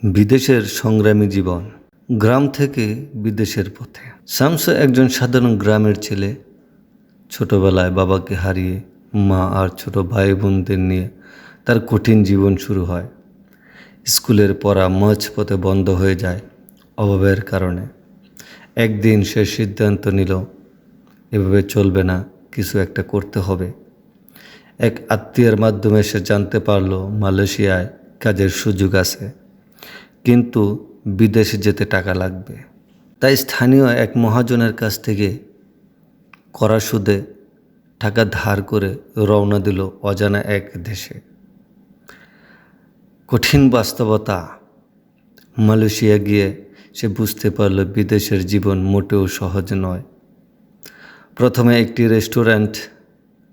বিদেশের সংগ্রামী জীবন, গ্রাম থেকে বিদেশের পথে। শামসু একজন সাধারণ গ্রামের ছেলে। ছোটবেলায় বাবাকে হারিয়ে মা আর ছোট ভাই বোনদের নিয়ে তার কঠিন জীবন শুরু হয়। স্কুলের পড়া মাঝপথে বন্ধ হয়ে যায় অভাবের কারণে। একদিন সে সিদ্ধান্ত নিল, এভাবে চলবে না, কিছু একটা করতে হবে। এক আত্মীয়ের মাধ্যমে সে জানতে পারল মালয়েশিয়ায় কাজের সুযোগ আছে, কিন্তু বিদেশে যেতে টাকা লাগবে। তাই স্থানীয় এক মহাজনের কাছ থেকে কড়া সুদে টাকা ধার করে রওনা দিল অজানা এক দেশে। কঠিন বাস্তবতা। মালয়েশিয়া গিয়ে সে বুঝতে পারল বিদেশের জীবন মোটেও সহজ নয়। প্রথমে একটি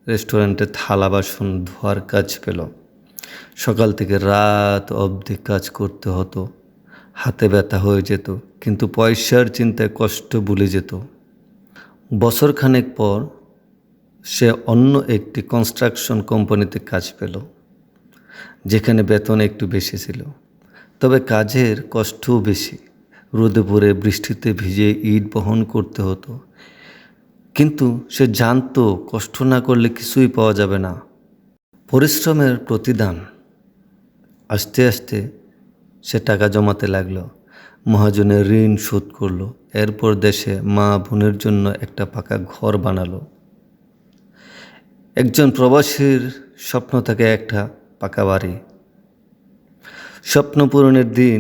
রেস্টুরেন্টে থালা বাসন ধোয়ার কাজ পেল। সকাল থেকে রাত অবধি কাজ করতে হতো। হাতে ব্যথা হয়ে যেত, কিন্তু পয়সার চিন্তায় কষ্ট ভুলে যেত। বছরখানেক পর সে অন্য একটি কনস্ট্রাকশন কোম্পানিতে কাজ পেল, যেখানে বেতন একটু বেশি ছিল, তবে কাজের কষ্টও বেশি। রোদে পড়ে বৃষ্টিতে ভিজে ইট বহন করতে হতো, কিন্তু সে জানতো কষ্ট না করলে কিছুই পাওয়া যাবে না। পরিশ্রমের প্রতিদান। আস্তে আস্তে সে টাকা জমাতে লাগলো, মহাজনের ঋণ শোধ করলো। এরপর দেশে মা বোনের জন্য একটা পাকা ঘর বানালো। একজন প্রবাসীর স্বপ্ন থাকে একটা পাকা বাড়ি। স্বপ্ন পূরণের দিন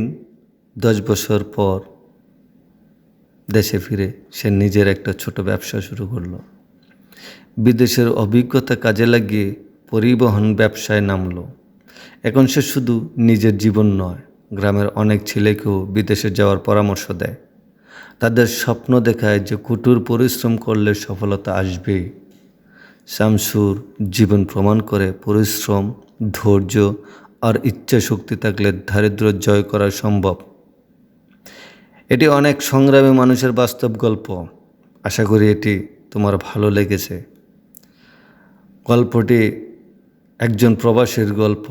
10 বছর পর দেশে ফিরে সে নিজের একটা ছোট ব্যবসা শুরু করলো। বিদেশের অভিজ্ঞতা কাজে লাগিয়ে পরিবহন ব্যবসায় নামলো। এখন সে শুধু নিজের জীবন নয়, গ্রামের অনেক ছেলেকেও বিদেশে যাওয়ার পরামর্শ দেয়। তাদের স্বপ্ন দেখায় যে কঠোর পরিশ্রম করলে সফলতা আসবেই। শামসুর জীবন প্রমাণ করে পরিশ্রম, ধৈর্য আর ইচ্ছা শক্তি থাকলে দারিদ্র্য জয় করা সম্ভব। এটি অনেক সংগ্রামী মানুষের বাস্তব গল্প। আশা করি এটি তোমার ভালো লেগেছে। গল্পটি একজন প্রবাসীর গল্প।